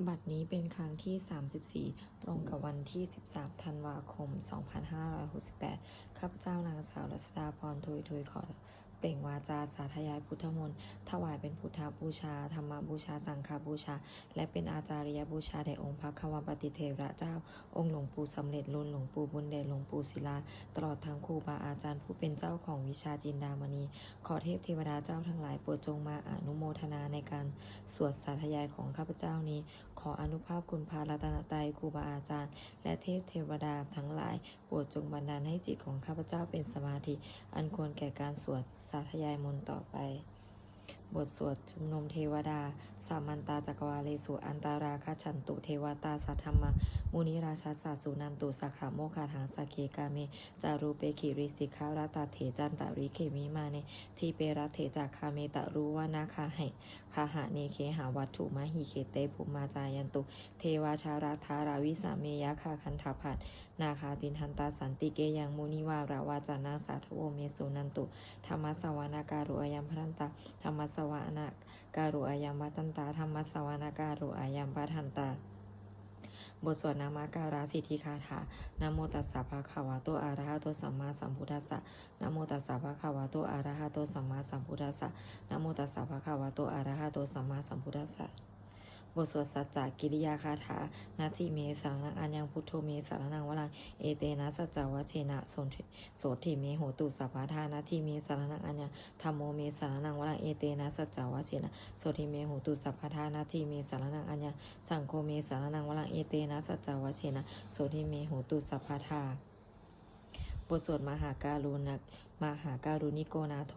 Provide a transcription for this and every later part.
บัดนี้เป็นครั้งที่ 34 ตรงกับวันที่ 13 ธันวาคม 2568 ข้าพเจ้านางสาวรัชดาพรทุยขอเปล่งวาจาสาธยายพุทธมนต์ถวายเป็นพุทธบูชาธรรมบูชาสังฆบูชาและเป็นอาจาริยบูชาแด่องค์พระคัมภปฏิเทระเจ้าองค์หลวงปู่สำเร็จรุ่นหลวงปู่บุญเดชหลวงปู่ศิลาตลอดทั้งครูบาอาจารย์ผู้เป็นเจ้าของวิชาจินดามณีขอเทพเทวดาเจ้าทั้งหลายโปรดจงมาอนุโมทนาในการสวดสาธยายของข้าพเจ้านี้ขออนุภาพคุณพระรัตนตรัยครูบาอาจารย์และเทพเทวดาทั้งหลายโปรดจงบันดาลให้จิตของข้าพเจ้าเป็นสมาธิอันควรแก่การสวดสาธยายมนต์ต่อไปบทสวดชุมนุมเทวดาสามันตาจักวาเลสุอันตาราคาฉันตุเทวตาสัทธรรมมุนิราชาสาสุนันตุสักขาโมคาทังสักเคกาเมจารูเปขิริสิกขาราตาเถจันตาริเคมิมาเนทีเปรัตเถจากคาเมตะรู้ว่านาคาเหคาหะเนเคหาวัตถุมหิเคเตภุมาจายันตุเทวาชาราธาราวิสาเมยะคาคันธาผัดนาคาตินทันตาสันติเกยังมุนิวาราวาจานาสาทโวเมสุนันตุธรรมสวนาการุอายัมพันตาธรรมสวนาการุอายัมวัตันตาธรรมสวนาการุอายัมปัทันตาบทสวดนามาการาสิทธิคาถานะโมตัสสะภะคะวะโตอะระหะโตสัมมาสัมพุทธัสสะนะโมตัสสะภะคะวะโตอะระหะโตสัมมาสัมพุทธัสสะนะโมตัสสะภะคะวะโตอะระหะโตสัมมาสัมพุทธัสสะบทสวดสัจจกิริยาคาถานาทิเมสารนังอัญญังพุทโธเมสารนังวรังเอเตนะสัจจวะเชนะโสถิเมโหตุสัพพทานาทิเมสารนังอัญญังธัมโมเมสารนังวรังเอเตนะสัจจวะเชนะโสถิเมโหตุสัพพทานาทิเมสารนังอัญญังสังโฆเมสารนังวรังเอเตนะสัจจวะเชนะโสถิเมโหตุสัพพทาบทสวดมหาการุณิโกนาโถ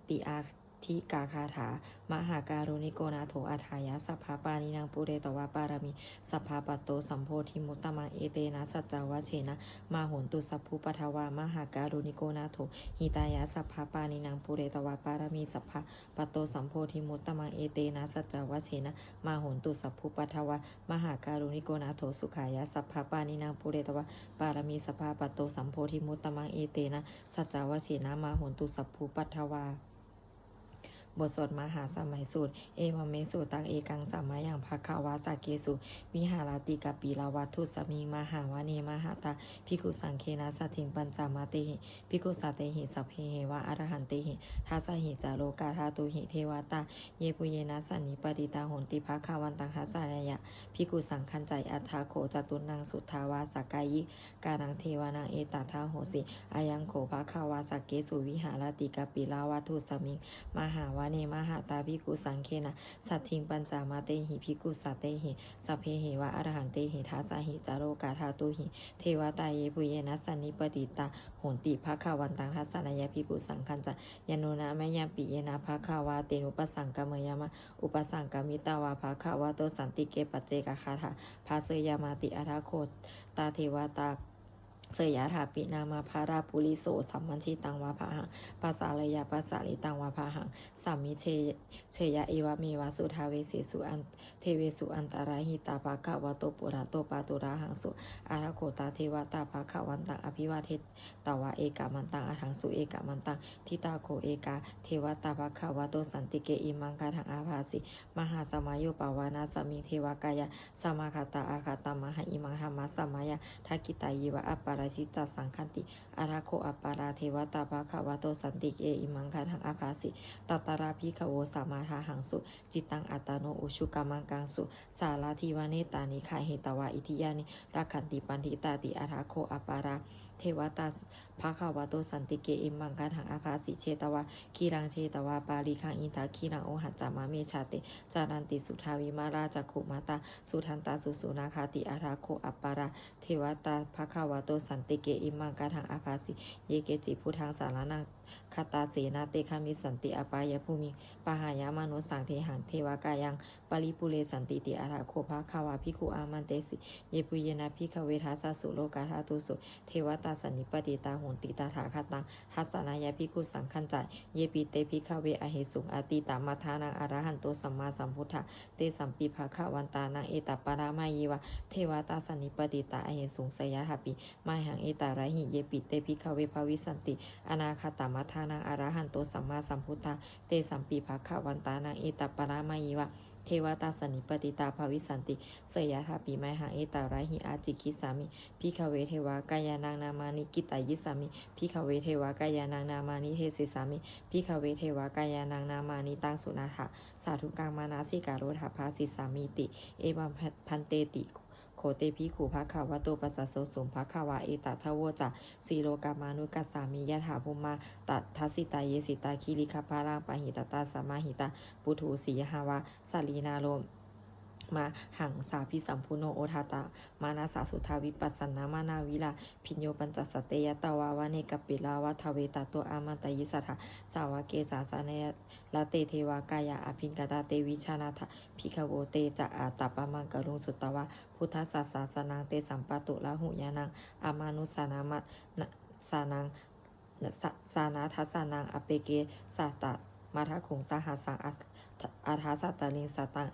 ติอาทิกาคาถามหาการุณิโกนาโถอัฏฐายะสัพพปานินางปุเรตวะปารมีสัพพปัตโตสัมโพธิมุตตมังเอเตนะสัจจวะเชนะมาโหนตุสัพพุปทวามหาการุณิโกนาโถหิตายะสัพพปานินางปุเรตวะปารมีสัพพปัตโตสัมโพธิมุตตมังเอเตนะสัจจวะเชนะมาโหนตุสัพพุปทวามหาการุณิโกนาโถสุขายะสัพพปานินางปุเรตวะปารมีสัพพปัตโตสัมโพธิมุตตมังเอเตนะสัจจวะเชนะมาโหนตุสัพพุปทวาบทสวดมหาสมัยสูตรเอวเมสุตังเอกังสัมมายังภควาสาเกสุวิหาราติกาปีลาวัตถุสมิงมหาวาเนมหาตาภิกขุสังเคนะสัตถิงปัญจมาเตหิภิกขุสัตเตหิสัพเพเหวะอรหันเตหิทัสสหิจาโลกาธาตุหิเทวตาเยปุเยนะสันนิปติตาโหนติภควันตังทัสสายะภิกขุสังคันใจอัฏฐาโขจตุนังสุทธาวาสกายิกานังเทวานังเอตตาทาโหสิอายังโขภควาสเกสุวิหาราติกาปีลาวัตถุสมิงมหาวาเนมหาตาภิกขุสังเคนะสัตถิงปัญจามาเตหิภิกขุสัตเตหิสัพเพหิวะอรหันเตหิทัสสะหิจาโรกาธาตุหิเทวตาเยปุเยนะสันนิปติตาโหนติภควันตังทัสสะนายะภิกขุสังคันจยโนนะมะยะปิเยนะภควาเตนุปสังกามยามะอุปสังกามิตาวาภควะโตสันติเกปัจเจกคาถาภาเสยามาติอาราโคตาเทวตาเสยถาปินามาภาราปุริโสสัมมัญชิตังวาภาหังภาษาลยาภาษาลิตังวาภาหังสัมมิเชยะเอวะเมวะสุทาเวสีสุอันเทเวสุอันตารายหิตาภาคะวะโตปุระโตปาตุระหังสุอาราโคตาเทวตาภาคะวันตังอภิวาเทตวะเอกามันตังอาทังสุเอกามันตังทิตาโคเอกาเทวตาภาคะวะโตสันติเกอิมังกาทังอาภาสิมหาสมัยโยปวานาสมิงเทวกายะสมาคตาอาคาตามหาอิมังธรรมะสมัยะทักกิตายิวะอัปปาราชิตาสังคันติอาราโคอัปปาราเทวตาภควะโตสันติเกอิมังคันหังอาภาสิตัตตาราภิกขโวสัมมาทาหังสุจิตตังอัตตโนอุชุกัมมังกังสุสาลาทิวาเนตานิขายเหตวะอิทิยานิรักขันติปันทิตาติอาราโคอัปปาราเทวตาภควะโตสันติเกอิมังคันหังอาภาสิเชตวะคีรังเชตวะปาลิคังอินทาคีรังโอหัจจามาเมชาติจารันติสุทาวิมาราจักขุมาตาสุทันตาสุสุนาคาติอาราโคอัปปาราเทวตาภควะโตสันติเกอิมังคันหังอาภาสิเยเกจิพุทธังสารนังคตาเสนาเตคามิสันติอปายภูมิปหายามนุสังเทหังเทวากายังปริปุเรสันติติอาราโคภควาภิกขุอามันเตสิเยปุเยนะภิกขเวทัสสะสุโลกาธาตุสุเทวตาสันนิปติตาโหนติตาถาคตังทัสสนายะภิกขุสังคันจเยปิเตภิกขเวอเหสุงอติตามัทานังอรหันโตสัมมาสัมพุทธะเตสัมปิภควันตานังเอตปารามายวะเทวตาสันนิปติตาอเหสุงสยะหปิมาหังเอตาระหิเยปิเตภิกขเวภวิสันติอนาคตมัทานังอรหันโตสัมมาสัมพุทธะเตสัมปิภควันตานังเอตปารามายวะ เทวตาสนิปติตาภาวิสันติเสยยะถาปีไมหังเอตาราหิอาจิคิสามิพิขเวเทวากายานังนามานิกิตายิสามิพิขเวเทวากายานังนามานิเทศิสามิพิขเวเทวากายานังนามานิตังสุนาถะสาธุกังมานาสิกาโรธาภาสิสามิติเอวัมพันเตติโคเตพิขูภะขาวะโตปัสสะโสสุภะขาวะเอตทะโวจะสีโลกามานุกัสสามิยะถาภุมาตัททัสสิตาเยสิตาคิริคพารังปะหิตตาสมาหิตาปุถุสีหาวะสลีนาโลมาหังสาพิสัมพุโนโอทาตามานาสาสุทาวิปัสสนามานาวิลาพิญโยปัญจสตเตยตาวาวะเนกปิลาวะทเวตาโตอามันตยิสัทธาสาวะเกสาสาเนลาเตเทวากายาอภินกตาเตวิชานาถพิขโวเตจะอาตปะมังกรุงสุตตวะพุทธศาสสนังเตสัมปตุละหุยานังอามานุสานามัสานังสานาทัสสานังอเปเกสัตตมาทะขุงสหัสสังอาทาสัตตลิงสตัง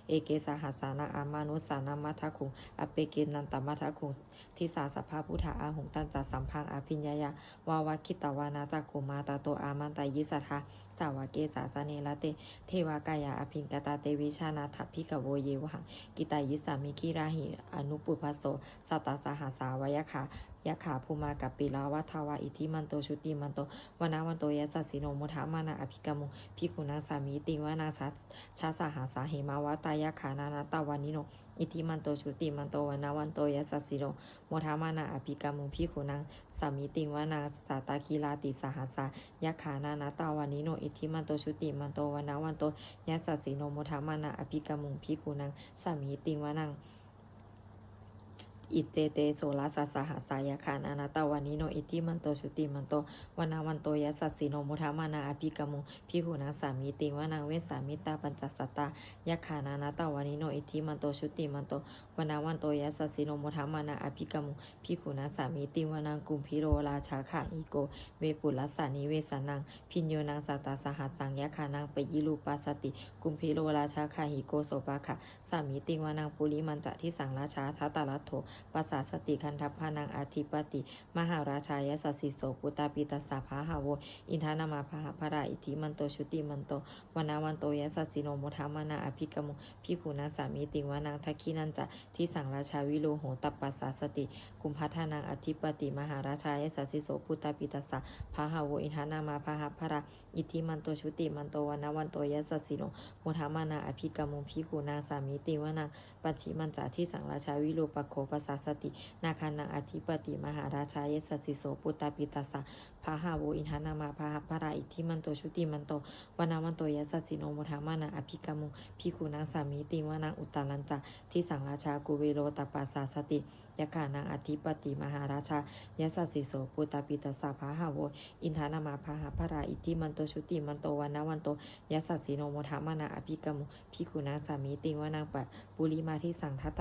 เอเกสหัสสานาอามานุสานามัทะขุงอเปเกนันตมัทะขุงทิสาสภาพุทธาอาหุงตันจัสัมพังอภิญญายาวาวาคิตวานาจักขุมาตาโตอามันตายิสัทธาสาวเกสาสเนละเตเทวากายาอภินกตาเตวิชานาถพิกโวเยวหังกิตายิสามิคิราหิอนุปุพโสสัตตสหัสสาวยะขาภูมากับปิลาวัทวาอิทิมันโตชุติมันโตวนาวันโตยะจัสสิโนมุทามานาอภิกมุพิกุณาสามีติวานาชาสหาสาเหมาวตายะขานานาตวานิโนอิทิมันโตชุติมันโตวนาวันโตยะจัสสิโนมุทามานาอภิกมุพิกุณาสามีติวานาสาตาคีลาติสหัสสายะขานานาตวานิโนอิทิมันโตชุติมันโตวนาวันโตยะจัสสิโนมุทามานาอภิกมุพิกุณาสามีติวานังอิเตเตโสลาสสหัสสายคานานาตวานิโนอิทิมันโตชุติมันโตวนาวันโตยะสัสสิโนมุทามานาอภิกมุพิหุนาสามิติวานังเวสามิตาปัญจสัตตายะคานานาตวานิโนอิทิมันโตชุติมันโตวนาวันโตยะสัสสิโนมุทามานาอภิกมุพิหุนาสามิติวานังกุมพิโรราชาคะอิโกเวปุลัสสานิเวสานังพิญโยนังสัตตาสหัสสังยะคานังปยิรูปัสสติกุมพิโรราชาคะหิโกโสปะคะสามิติวานังปุริมันจะทิสังราชาทัตตาลัตโถปัสสาสติคันทัพพานังอาธิปติมหาราชายสัสสิโสปุตตาปิตัสสะภาหาโวอินทานามาภาหภราอิทิมันโตชุติมันโตวนาวันโตยสัสสิโนมุทามานาอภิกมุพิขุนาสามิติวานังทักขินันจะทิสังราชาวิโลโหตัปปัสสาสติกุมพัทานังอธิปติมหาราชายสัสสิโสปุตตาปิตัสสะภาหาโวอินทานามาภาหภราอิทิมันโตชุติมันโตวนาวันโตยสัสสิโนมุทามานาอภิกมุพิขุนาสามิติวานังปัจฉิมันจะทิสังราชาวิโลปโคปัสสาสตินาคานังอธิปติมหาราชายสัสสิโสปุตตาปิตัสสะภาหาโวอินทานามาภาหภราอิทิมันโตชุติมันโตวนาวันโตยสัสสิโนมุทามานาอภิกมุพิกุนังสามิติวานังอุตตารันจะที่สังราชากุเวโรตปัสสาสติยะกานังอธิปติมหาราชายสัสสิโสปุตตาปิตัสสะภาหาโวอินทานามาภาหภราอิทิมันโตชุติมันโตวนาวันโตยสัสสิโนมุทามานาอภิกมุพิกุนังสามิติวานังปะปุริมาทิสังทัต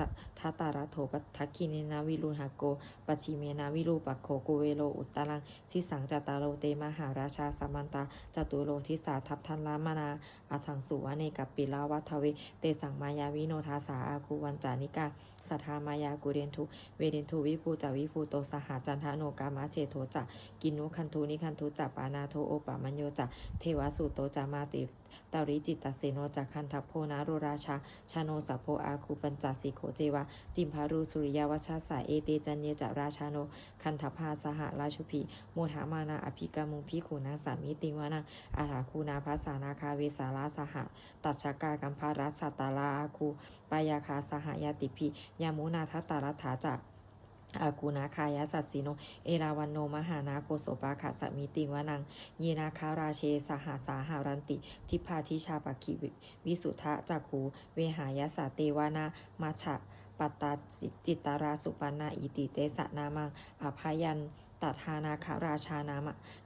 ตาระโถปัทักขิเนนาวิรุหโกปัจฉิเมนาวิรูปัคโคกุเวโลอุตตรังสิสังจตารโลเตมหาราชาสมันตาจตุโลทิสาทัพทันลามานาอาถังสุวะเนกับปิลาวัทเวเตสังมายาวิโนทาสาอาคูวันจานิกาสัทธามายากุเรนทุเวเดนทุวิภูจาวิภูโตสหจันทโนกามาเชโทจะกินุคันทุนิคันทุจะปานาโทโอปามัญโยจะเทวสุโตจามาติตาริจิตตเสโนจักคันทัพโพนารุราชาชาโนสัพโพอาคูปัญจสิโขเจวะติมพารุสุริยวัชสาเอเตจันเยจาราชาโนคันทัพพาสหราชุพีโมทามานาอภิกามุพิขุนาสามิติวานังอาหาคูนาภาษานาคาเวสาลาสหตัชกากัมภารัสสัตตาลาอาคูปายาคาสหยาติพียามุนาทัตตารัฐาจักอากูนาคายสัสสิโนเอราวันโนมหานาโคโสปาขัสมิติวานังเยนาคาราเชสหาสาหารันติทิพาทิชาปคิวิสุทะจักขูเวหายสาเตวานามาฉะปัตตาจิตตาราสุปันนาอิติเตสะนามังอภายันตัทานาคาราชน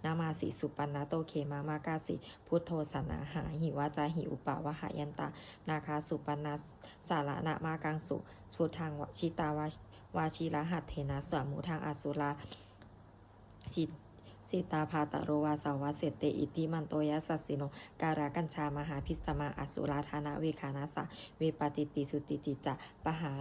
ามาสิสุปันนาโตเคมามากาสิพุทโธสนาหาหิวาจาหิอุปาวหายันตานาคาสุปันนาสาระนามากังสุสุทางวชิตาวาชิระหัตเถนะสมุทางอสุราสิตาภาตโรวาสาวาเสเตอิติมันโตยสัสสิโนการากัญชามหาพิสมาอสุราธานาเวคานาสะเวปติติสุติติจะปหา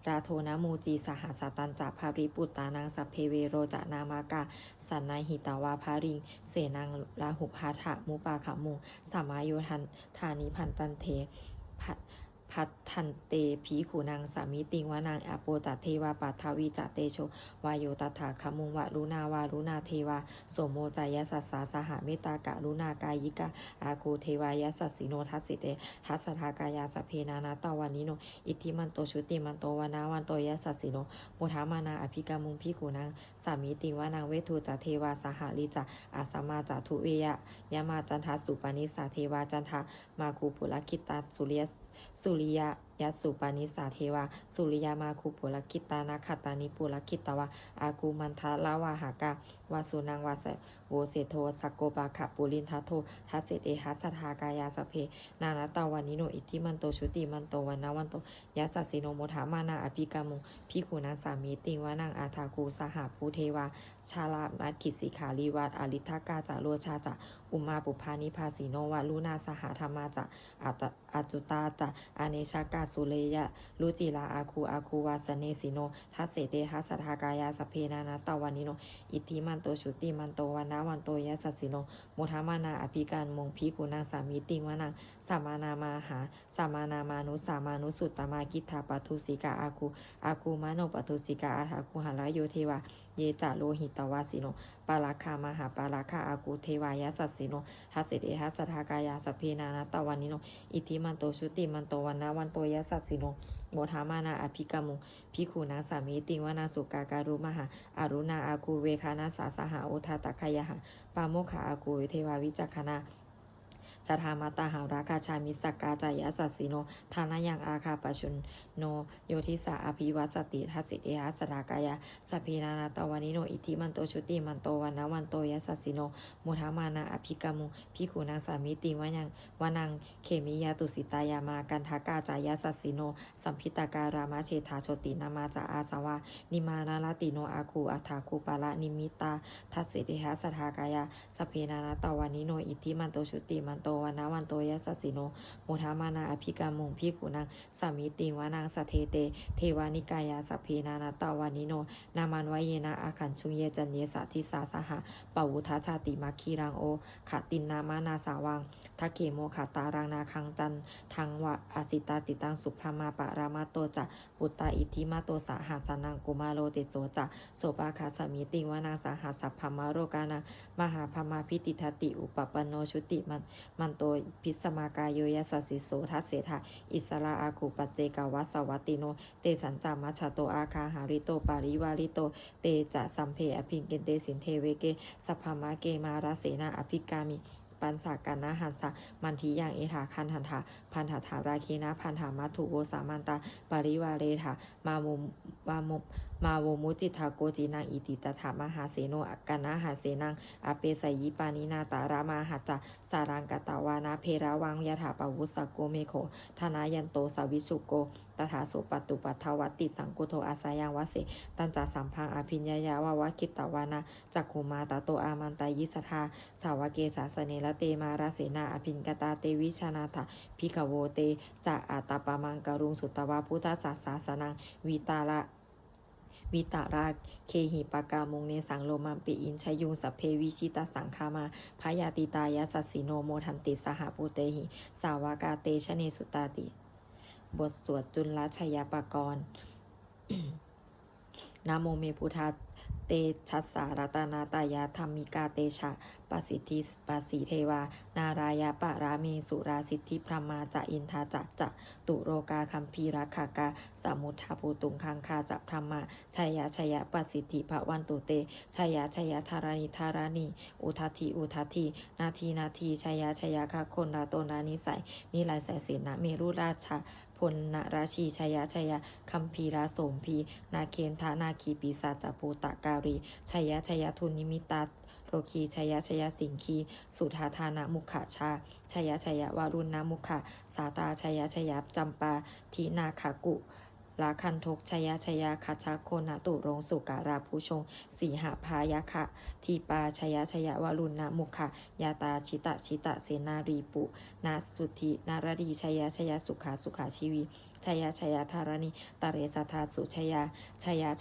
ราโทนามูจีสหสตันจะภาริปุตตานังสัพเพเวโรจานามากาสันนายหิตาวาภาริงเสนังลาหุภาถะมุปาขมุสัมมาโยทันธานิพันตันเท พัทธันเตผีขูนางสามิติงวานางอโปจัตเทวาปัทวีจัตเตโชวายโยตถาคมุงวะรุณาวารุณาเทวาโสโมจายสัสสาสหเมตตากะรุณากายิกาอาคูเทวายสัสสิโนทัสสิเตทัสสทากายาสเพนานาตวานิโนอิทธิมันโตชุติมันโตวานาวันโตยสัสสิโนมุทามานาอภิกามุงภิกขุนางสามิติงวานางเวทุจัตเทวาสหลิจาอาสมาจัทุเวยะยามาจันทสุปานิสาเทวาจันทามาคูปุลคิตาสุริยยัสสุปานิสาเทวาสุริยามาคูปุลคิตานาคตานิปุลคิตตวะอากูมันทาลาวาหากาวาสุนังวาสโวเสโทสกโกปาขะปุลินทัตโททัสเสเตหัสทากายาสเพนานาตาวานิโนอิทธิมันโตชุติมันโตวันนาวันโตยัสสสิโนโมทามานาอภิกามุภิกขุนางสามีติงวานางอาทาคูสหภูเทวาชาลามัดขิสิขาลีวัดอลิทากาจาโลชาจะอุมาปุพานิภาสีโนวาลุนาสหธรรมาจะอาจุตาจะอเนชากาสุเลยะลุจิลาอาคูวาสเนสิโนทัสเสเตทัสทากายาสเพนานาตาวานิโนอิทธิมันโตชุติมันโตวันนาวันโตยัสสสิโนโมทามานาอภิการมงภิกขุนางสามีติงวานางสามานามาหาสามานามานุสามานุสุตตมากิทธาปทุสิกาอาคูมาโนปทุสิกาอาทาคูหาลายโยเทวาเยจาโลหิตวาสิโนปาราคามหาปาราคาอากูเทวายาสัสสิโนทัสเสเตทัสสทากายาสเพนานาตวานิโนอิทธิมันโตชุติมันโตวันนาวันโตยัสสัสสิโนโมทามานาอภิกามุภิกขุนางสามีติงวานาสุกาการุมหาอารุณาอากูเวคานาสาสหาโอทาตะคายหะปาโมขาอากูเทวาวิจักขณาสถามาตาหาราคาชามิสกาจายสัสสิโนทานายังอาคาปชุนโนโยทิสาอภิวัสติทัสสิเตหัสรากายาสเพนานาตวานิโนอิทธิมันโตชุติมันโตวันนาวันโตยัสสสิโนมุทามานาอภิกามุภิกขุนางสามิติวานังเขมิยาตุสิตายามากันทากาจายสัสสิโนสัมพิตาการามาเชธาโชตินามาจาอาสวานิมานาลติโนอาคูอัฏฐาคูปาละนิมิตาทัสสิเตหัสทากายาสเพนานาตวานิโนอิทธิมันโตชุติมันโตวันนาวันโตยัสสสิโนโมทามานาอภิกามุงภิกขุนางสามิติงวานางสเทเตเทวานิกายาสเพนานาตวานิโนนามันวเยนะอาคันชุเยจันเยสะทิสาสหะปวุทาชาติมัคคีรังโอขตินนามานาสาวังทักเขโมขาตารังนาคังจันทังวะอาสิตาติตังสุพรมาปะรามาโตจะปุตตาอิทธิมาโตสาหัสนังกุมาโลติโสจะโสปาคาสมิติงวานางสาหัสสัพพมาโรกานามหาพมาพิติทติอุปปโนชุติมันโตพิสมากายโยยัสสิโสทัสเสถาอิสราอาคูปัจเจกวัสวัติโนเตสัญจามัชโตอาคาหาริโตปาริวาริโตเตจะสัมเพอภิงเกเตสินเทเวเกสัพพมาเกมาราเสนาอภิกามิปันสากันนะหันสะมันทีอย่างเอถาคันหันถาพันถาถาราคีนะพันถามัทุโวสามันตาปริวาเรถามาโวมุจิตาโกจินังอิติตถามหาเสโนกันนะหาเสนังอเปสยิปานินาตารามาหัจจสารังกตาวานาเพราวังยถาปวุสโกเมโขธนายันโตสวิสุโกตถาโสปตุปัทวัตติสังกุโทอาสายังวเสตันจาสัมพังอภิญญายาวาวคิตตวานาจักขุมาตาโตอามันตายิสทาสาวเกสาสเนละเตมาราเสนาอภิญกตาเตวิชนาถาพิขโวเตจะอาตาปามังกรุงสุตวาพุทธศาสนังวิตาราเคหิปากามุงเนสังโลมัมปิอินชยุงสัพเพวิชิตาสังคามาพยาติตายาสัสสิโนโมทันติสหปุเตหิสาวากาเตชเนสุตาติบทสวดจุลชยปกรณ์ นะโมเมพุทธาเตชัสสารัตนาตายาธรรมิกาเตชะปสิทธิปสิเทวานารายาปะราเมสุราสิทธิพระมาจะอินทาจะตุโรกาคัมภีรักขากาสมุทธาภูตุงคังคาจะพระมาชัยปสิทธิภวันตุเตชัยธารณีอุทัตินาทีชัยคาคนราโตนานิสัยนิลายแสเสนะเมรุราชาพลนราชีชัยคัมภีราโสมพีนาเคนทานาคีปีศาจปูตะการีชัยทุนิมิตาโรคีชัยสิงคีสุธาธานะมุขชาชัยวารุณมุขะสาตาชัยจำปาทีนาขากุลาคันทกชัยคัชโคนาตุรงสุการาผู้ชงสีหพายะคะทีปาชัยวารุณมุขะยาตาชิตะเสนารีปุนาสุธินารดีชัยสุขาชีวีชัยธารณีตเรสทาสุชัย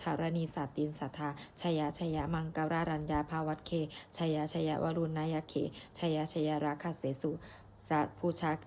ธารณีสัตตินสัทธาชัยมังกรารัญญาภาวัตเคชัยวรุณนายเคชัยราคาเสสุราชผู้ชัก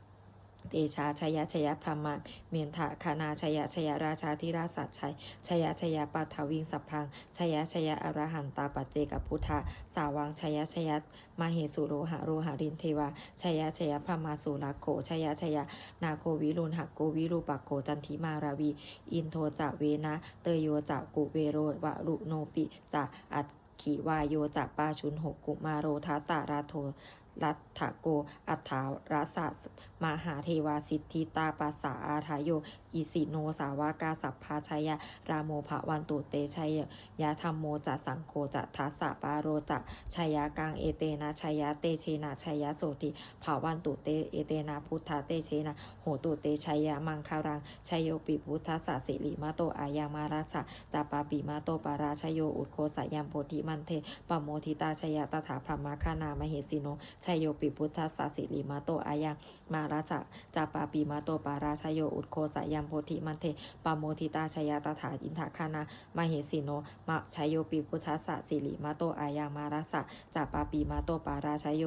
เตชาชยชยพรหมเมนทะคณาชยชยราชาธิราชสัจชัยชยชยปัทวิงสัพพังชยชยอรหันตาปัจเจกพุทธาสาวังชยชยมเหสุโรหะโรหะรินเทวาชยชยพระมาสุลาโกชยชยนาโควิรุณหะโกวิรูปโกจันทิมาราวีอินโทจะเวนะเตโยจะกุเวโรวะรุโนปิจะอัตขีวายโยจะปาชุนหกกุมาโรทัตตาราโทรัตถโกอัฏฐารสัสมหาเทวาสิทธิตาปัสสาอาทายโยอิสิโนสาวากาสัพพาชยราโมภวันตุเตชัยยะธรรมโมจะสังโฆจะทัสสะปาโรจะชัยยะกังเอเตนะชัยยะเตเชนะชัยยะโสติภาวันตุเตเอเตนะพุทธาเตเชนะโหตุเตชัยยะมังคารังชัยโยปิพุทธัสสะสิริมาโตอายามารัสสะจัปปาปิมาโตปาราชโยอุทโคสยัมโพธิมันเทปโมทิตาชยตถาพรหมคานามเหสิโนชัยโยปิพุทธัสสะสิริมาโตอายังมาราชะจัปปาปิมาโตปาราชโยอุทโคสยัมโพธิมันเทปโมทิตาชยตถาอินทคานามเหสิโนมะชัยโยปิพุทธัสสะสิริมาโตอายังมาราชะจัปปาปิมาโตปาราชโย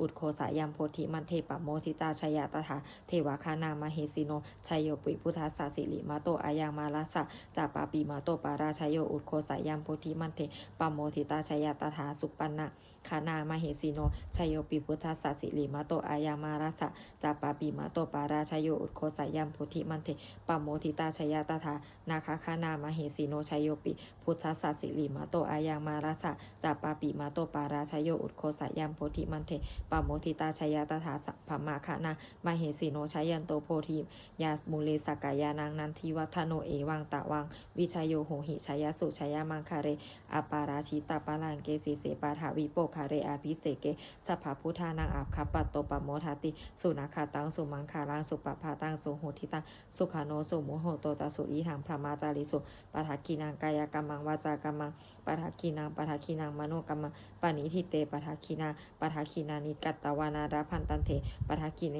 อุทโคสยัมโพธิมันเทปโมทิตาชยตถาเทวคานามเหสิโนชัยโยปิพุทธัสสะสิริมาโตอายังมาราชะจัปปาปิมาโตปาราชโยอุทโคสยัมโพธิมันเทปโมทิตาชยตถาสุปันนะคานามเหสิโนชัยโยปิพุทธัสสะสิริมาโตอายามารัสสะจัปปาปิมาโตปาราชโยอุทโคสยัมโพธิมันเทปโมทิตาชยตถานาคคานามเหสิโนชัยโยปิพุทธัสสะสิริมาโตอายามารัสสะจัปปาปิมาโตปาราชโยอุทโคสยัมโพธิมันเทปโมทิตาชยตถาสัพพมาคานามเหสิโนชัยยันโตโพธิยามูเลสกายานางนันทิวัฒโนเอวังตะวังวิชยโยโหหิชยสุชยมังคาเรอปาราชิตาปาลังเกสีเสปาถาวิโปคาเรอาภิเสเกสัพพพุทธานังอาภคัปปัตโตปโมทาติสุนาคาตังสุมังคารังสุปปาตังสุโหทิตังสุขาโนสุโมโหโตตัสสุอิทังพระมาจาริสุปทักขินังกายกรรมังวาจากรรมังปทักขินังมโนกรรมังปณิทิเตปทักขินานิกัตตวานาราพันตันเถปทักขิเน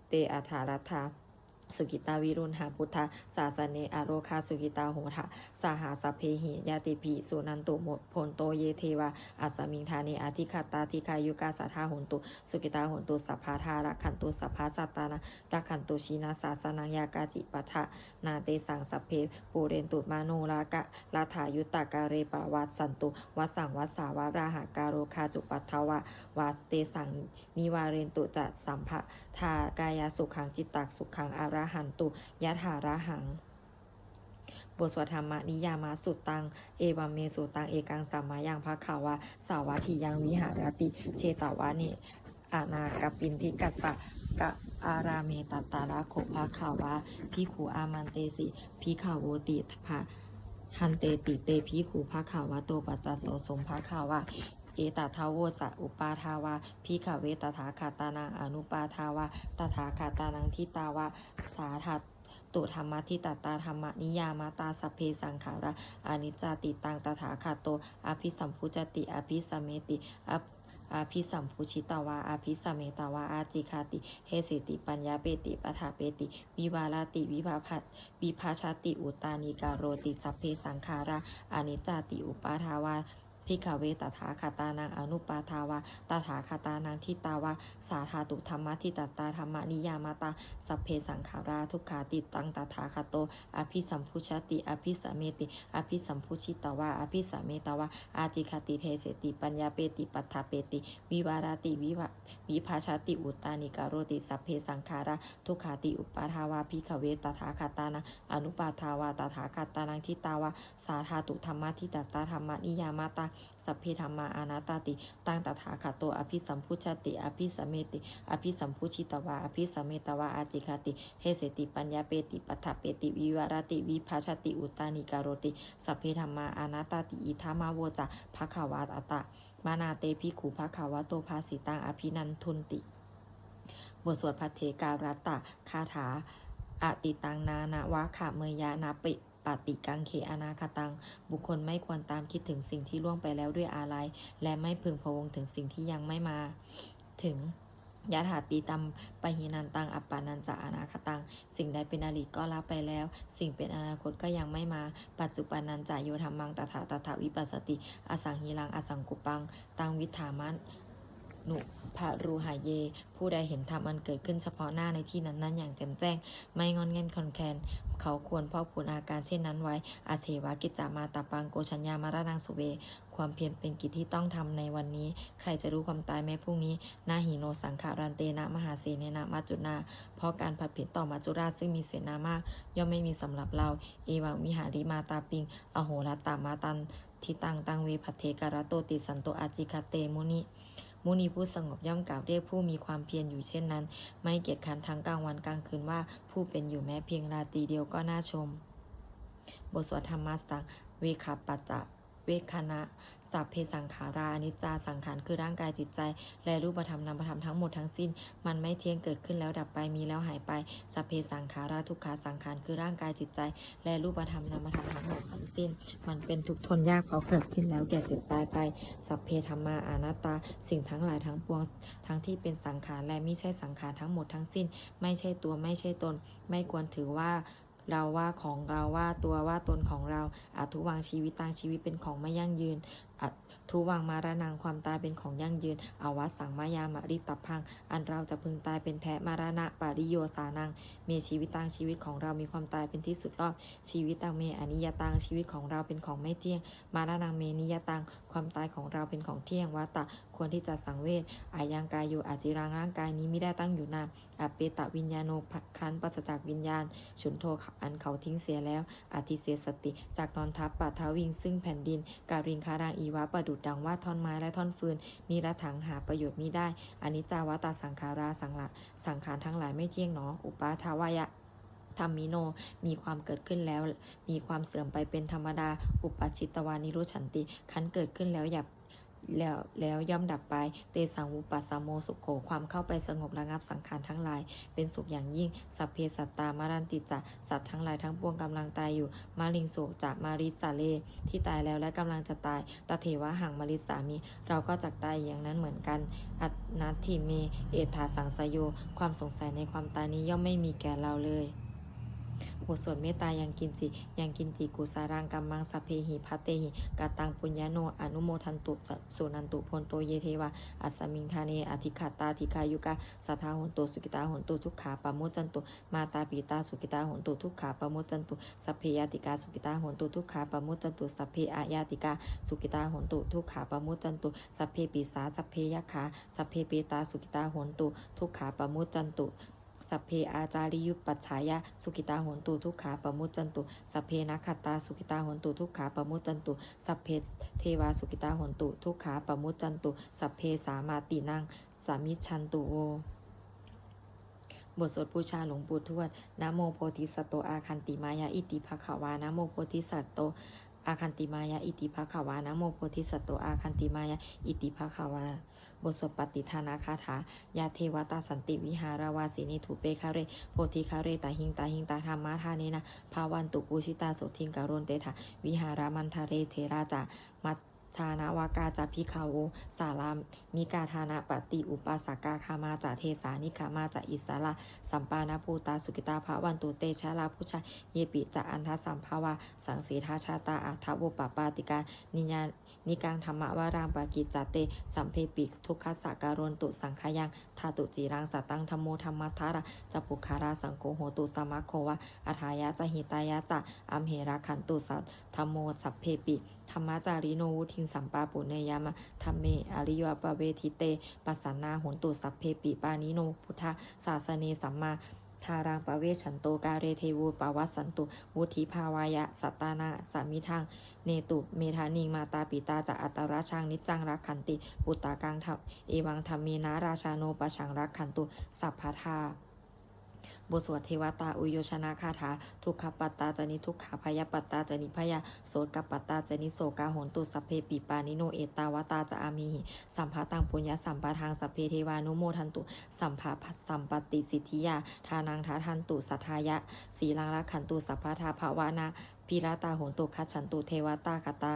เตอัฏฐารัตถาสุกิตาวิรุณหาพุทธาศาสเนอโรคาสุกิตาโหทะสหาสัพเพหิยาติภิสุนันตุโมพลโตเยเทวาอัสสมิงธาเนอธิคาตาธิคายุกาสัทธาโหนตุสุกิตาโหนตุสัพพาทารักขันตุสัพพาสัตตานะรักขันตุชีนาสาสนังยากาจิปัฏฐานาเตสังสัพเพปูเรนตุมาโนรากะลาถายุตตากาเรปะวัสสันตุวัสสังวัสสาวาราหาการโรคาจุปัฏฐาวะวาสเตสังนิวาเรนตุจะสัมภะทากายสุขังจิตตักสุขังอรหันตุยะถาระหังบทสวดธรรมนิยามาสุตังเอวัมเมสุตังเอกังสัมมายังภะขาวาสาวัตถิยังวิหารติเชตาวานิอานากปินทิกัสสะกะอาราเมตัตตาระโขภะขาวาภิกขุอามันเตสิภิกขโวติภะหันเตติเตภิกขุภะขาวาโตปัจจโสสมภะขาวาเอตทาวโวสะอุปาทาวาภิกขเวตถาคาตานังอนุปาทาวาตถาคาตานังทิตาวาสาทัตตุธรรมทิตตาธรรมนิยามาตาสัพเพสังขาระอนิจจติตังตถาคาโตอภิสัมพุจติอภิสัมเมติอาภิสัมพุชิตาวาอาภิสัมเมตาวาอาจิคาติเฮสิติปัญญาเปติปทาเปติวิวาลาติวิภาชาติอุตานิกาโรติสัพเพสังขาระอนิจจติอุปาทาวาภิกขเวตถาคตานังอนุปาทาวาตถาคตานังทิตาวาสาธาตุธรรมทิตตาธรรมนิยามาตาสัพเพสังขาราทุกขาติตังตถาคโตอภิสัมพุชติอภิสัมเมติอภิสัมพุชิตวาอภิสัมเมตวาอาจิคติเทเสติปัญญาเปติปัฏฐาเปติวิวาราติวิภาชาติอุตานิกาโรติสัพเพสังขาราทุกขาติอุปาทาวาภิกขเวตถาคตานังอนุปาทาวาตถาคตานังทิตาวาสาธาตุธรรมทิตตาธรรมนิยามาตาสัพเพธรรมาอานาตติตังตถาคโตอภิสัมพุชติอภิสัมเมติอภิสัมพุชิตวาอภิสัมเมตวาอาจิคติเฮเสติปัญญาเปติปัฏฐเปติวิวารติวิภาชติอุตานิกาโรติสัพเพธรรมาอานาตติอิทัมมาโวจะภะคะวาตะมานาเตภิกขุภะคะวะโตภาสิตังอภินันทุนติบทสวดพัทเทการัตตะคาถาอติตังนานาวะขะเมยานาปิปฏิกังเขอนาคตังบุคคลไม่ควรตามคิดถึงสิ่งที่ล่วงไปแล้วด้วยอาลัยและไม่พึงพะวงถึงสิ่งที่ยังไม่มาถึงยะถาติตัมปหินันตังอัปปานันจะอนาคตังสิ่งใดเป็นอดีตก็ละไปแล้วสิ่งเป็นอนาคตก็ยังไม่มาปัจจุบันนันจะโยธรรมังตถาวิปัสสติอสังหิรังอสังกุปังตังวิถามัน นุภารูหายเย ผู้ใดเห็นธรรมอันเกิดขึ้นเฉพาะหน้าในที่นั้นๆอย่างแจ่มแจ้งไม่งอนแง่นคลอนแคลนเขาควรพอกพูนอาการเช่นนั้นไว้อาเฉวากิจจามาตาปังโกชัญญามารานังสุเวความเพียรเป็นกิจที่ต้องทำในวันนี้ใครจะรู้ความตายแม้พรุ่งนี้นาหิโนสังขารันเตนะมหาเสเนนะมัจจุนาเพราะการผัดเปลี่ยนต่อมัจจุราชซึ่งมีเสนามากย่อมไม่มีสำหรับเราเอวังวิหาริมาตาปิงอโหรตามาตันทิตังเวผัทเทการะโตติสันโตอาจิคาเตมุนีผู้สงบย่อมกล่าวเรียกผู้มีความเพียรอยู่เช่นนั้นไม่เกียจคร้านทั้งกลางวันกลางคืนว่าผู้เป็นอยู่แม้เพียงราตรีเดียวก็น่าชมบทสวดธรรมสังเวขาปัจจะเวคณะสัพเพสังขาราอนิจจาสังขารคือร่างกายจิตใจและรูปธรรมนามธรรมทั้งหมดทั้งสิ้นมันไม่เที่ยงเกิดขึ้นแล้วดับไปมีแล้วหายไปสัพเพสังขาราทุกขาสังขารคือร่างกายจิตใจและรูปธรรมนามธรรมทั้งหมดทั้งสิ้นมันเป็นทุกข์ทนยากเพราะเกิดขึ้นแล้วแก่เจ็บตายไปสัพเพธัมมาอนัตตาสิ่งทั้งหลายทั้งปวงทั้งที่เป็นสังขารและไม่ใช่สังขารทั้งหมดทั้งสิ้นไม่ใช่ตัวไม่ใช่ตนไม่ควรถือว่าเราว่าของเราว่าตัวว่าตนของเราอาทุวังชีวิตต่างชีวิตเป็นของไม่ยั่งยืนทุวังมารณังความตายเป็นของยั่งยืนอวัสสังมายามริตพังอันเราจะพึงตายเป็นแท้มารณะปาริโยสานังเมชีวิตต่างชีวิตของเรามีความตายเป็นที่สุดรอบชีวิตต่างเมอนิยตังชีวิตของเราเป็นของไม่เที่ยงมารณังเมนิยตังความตายของเราเป็นของเที่ยงวัตตะควรที่จะสังเวชอายังกายอยู่อาจิรังร่างกายนี้ไม่ได้ตั้งอยู่นานอเปตะวิญญาโนครั้นปราศจากวิญญาณฉุนโทอันเขาทิ้งเสียแล้วอธิเสสติจากนอนทับปัทวิงซึ่งแผ่นดินการิงคารางอีวะประดุดดังว่าท่อนไม้และท่อนฟืนนิรถังหาประโยชน์มิได้อนิจจาวตาสังขาราสังขารทั้งหลายไม่เที่ยงหนออุปาทาวายะธรรมิโนมีความเกิดขึ้นแล้วมีความเสื่อมไปเป็นธรรมดาอุปชิตวานิรุฉันติขันเกิดขึ้นแล้วย่อมดับไปเตสังวุปัสสโมสุโขความเข้าไปสงบระงับสังขารทั้งหลายเป็นสุขอย่างยิ่งสัพเพสัตตามารันติจะสัตว์ทั้งหลายทั้งปวงกำลังตายอยู่มาลิงโสจะมาริสาเลที่ตายแล้วและกำลังจะตายตเทวะหังมาริสามีเราก็จักตายอย่างนั้นเหมือนกันอัตนาทิเมเอธาสังสโยความสงสัยในความตายนี้ย่อมไม่มีแก่เราเลยบทสวดเมตตายังกินติกุสารังกัมมังสัพเพหิภัตเตหิกาตังปุญญโนอนุโมทันตุสุนันตุพลโตเยเทวาอัสสมิงทาเนอธิขัตตาธิกายุกะสัทธาหนตุสุกิตาหนตุทุกขาปะโมจันตุมาตาปีตาสุกิตาหนตุทุกขาปะโมจันตุสัพเพยติกาสุกิตาหนตุทุกขาปะโมจันตุสัพเพอายาติกาสุกิตาหนตุทุกขาปะโมจันตุสัพเพปิสาสัพเพยขาสัพเพเปตาสุกิตาหนตุทุกขาปะโมจันตุสัพเพอาจาริยุปปัจฉายะสุกิตาโหนตุทุกขาปมุจจันตุสัพเพนักขัตตาสุกิตาโหนตุทุกขาปมุจจันตุสัพเพเทวาสุกิตาโหนตุทุกขาปมุจจันตุสัพเพสามาตินังสามิชันตุโวบทสวดบูชาหลวงปู่ทวดนะโมโพธิสัตโตอาคันติมายาอิติภควานะโมโพธิสัตโตอาคันติมายาอิติภควานะโมโพธิสัตโตอาคันติมายาอิติภควาบทสวดปฏิทานาคาถายาเทวตาสันติวิหาราวาสินีถูเปคาเรโพธิคาเรตาหิงตาธรรมะทาเนนะภาวันตุปูชิตาโสทิงการุนเตถาวิหารามันทาเรเทราจามัชานาวากาจาพิคาโวสารามิกาธานาปฏิอุปาสากาคามาจาเทสานิคามาจาอิสาลาสัมปานาภูตาสุกิตาภาวันตุเตชาลาพุชาเยปิจาอันทสัมภาวาสังสีทาชาตาอัทวปปาติกานิกังธรรมวารามปากิจเตสัมเพปิทุกขสักการนตุสังขยังธาตุจีรังสัตตังธรรมโมธรรมัทธาระจะปุคาราสังโฆโหตุสมัคโควะอัฏายะจะหิตายะจะอัมเหระขันตุสัตธรรมโมสัพเพปิธรรมจาริโนวุทิงสัมปาปุเนยามะธรรมเมอริยปเวทิเตปัสสนาโหนตุสัพเพปิปานิโนพุทธศาสเนสัมมาทารังปเวชันโตกาเรเทวูปวัสสันตุวุธิภาวายะสัตตานาสามิทังเนตุเมธานิงมาตาปิตาจะอัตราชังนิจังรักขันติปุตตากังธรรมเอวังธรรมเมนะราชาโนปชังรักขันตุสัพพทาบทสวดเทวตาอุโยชนะคาถาทุกขปัตตาจนิทุกขาพยปัตตาจนิพยาโสกปัตตาจนิโสกาโหนตุสัพเพปิปานิโนเอตาวตาจะอามีหิสัมภาตังปุญญสัมปะทางสัพเพเทวานุโมทันตุสัมภาสัมปติสิทธิยาทานังทาทันตุสัทธายะสีลังรักขันตุสัพพทาภาวนาพิราตาโหนตุคัจฉันตุเทวตาคตา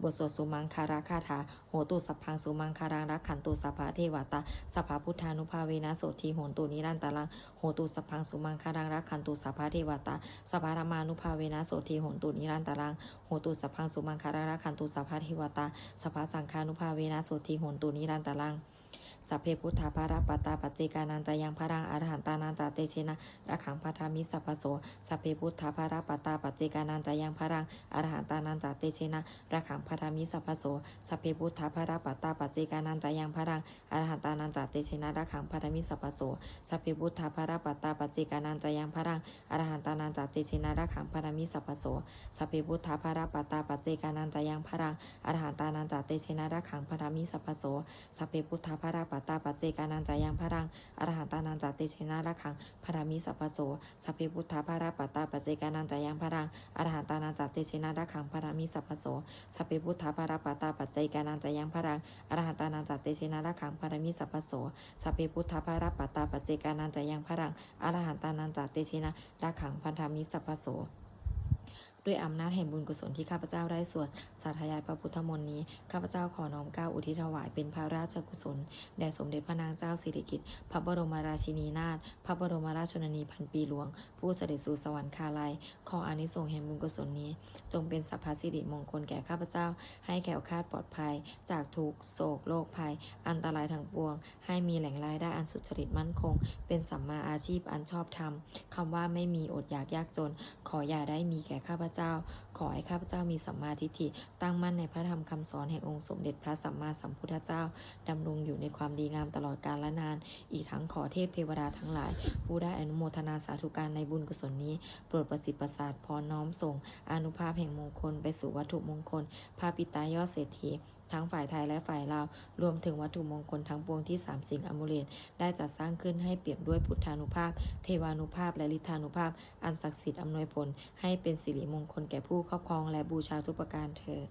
บทสวดสุมังคาราคาถาโหตุสัพพังสุมังคารังรักขันตุสัพพะเทวตาสัพพะพุทธานุภาเวนะโสทีโหนตุนิรันตรังโหตุสัพพังสุมังคารังรักขันตุสัพพะเทวตาสัพพะธรรมานุภาเวนะโสทีโหนตุนิรันตรังโหตุสัพพังสุมังคารังรักขันตุสัพพะเทวตาสัพพะสังฆานุภาเวนะโสทีโหนตุนิรันตรังสัพเพพุทธาภาระปัตตาปัจเจกานันจะยังพรังอรหันตานันจะเตชินะระขังพัทามิสัพพโสสัพเพพุทธาภาระปัตตาปัจเจกานันจะยังพรังอรหันตานันจะเตชินะระขังพัทามิสัพพโสสัพเพพุทธาภาระปัตตาปัจเจกานันจะยังพรังอรหันตานันจะเตชินะระขังพัทามิสัพพโสสัพเพพุทธาภาระปัตตาปัจเจกานันจะยังพรังอรหันตานันจะเตชินะระขังพัทามิสัพพโสสัพเพพุทธาภาระปัตตาปัจเจกานันจะยังพรังอรหันตานันจะเตชินะระขังพัทามิสัพพโสสัพเพพุทธาภาระปัตตาปัจเจกานันจะยังพรังอรหันตานันจะเตชินะระขังพัทามิสัพพโสสัพเพพุทธาภาระปัตตาปัจเจกานันจะยังพรังอรหันตานันจะเตชินะระขังพัทามิสัพพโสสัพเพพุทธาภาระปัตตาปัจเจกานันจะยังพรังอรหันตานันจะเตชินะระขังพัทามิสัพพโสสัพเพพุทธาภาระปัตตาปัจเจกานันจะยังพรังอรหันตานันจะเตชินะระขังพัทามิสัพพโสด้วยอำนาจแห่งบุญกุศลที่ข้าพเจ้าได้สวดสาธยายพระพุทธมนต์นี้ข้าพเจ้าขอน้อมเกล้าอุทิศถวายเป็นพระราชกุศลแด่สมเด็จพระนางเจ้าสิริกิติ์พระบรมราชินีนาถพระบรมราชชนนีพันปีหลวงผู้เสด็จสู่สวรรคาลัยขออานิสงส์แห่งบุญกุศลนี้จงเป็นสัพพสิริมงคลแก่ข้าพเจ้าให้แคล้วคลาดปลอดภัยจากทุกข์โศกโรคภัยอันตรายทั้งปวงให้มีแหล่งรายได้อันสุจริตมั่นคงเป็นสัมมาอาชีพอันชอบธรรมคำว่าไม่มีอดอยากยากจนขออย่าได้มีแก่ข้าพเจ้าขอให้ข้าพเจ้ามีสัมมาทิฏฐิตั้งมั่นในพระธรรมคำสอนแห่งองค์สมเด็จพระสัมมาสัมพุทธเจ้าดำรงอยู่ในความดีงามตลอดกาลและนานอีกทั้งขอเทพเทวดาทั้งหลายผู้ได้อนุโมทนาสาธุการในบุญกุศลนี้โปรดประสิทธิ์ประสาทพรน้อมส่งอานุภาพแห่งมงคลไปสู่วัตถุมงคลพระปิตายอดเศรษฐีทั้งฝ่ายไทยและฝ่ายลาวรวมถึงวัตถุมงคลทั้งปวงที่สามสิ่งอมุเลตได้จัดสร้างขึ้นให้เปี่ยมด้วยพุทธานุภาพเทวานุภาพและฤทธานุภาพอันศักดิ์สิทธิ์อำนวยผลให้เป็นสิริมงคลแก่ผู้ครอบครองและบูชาทุกประการเถิด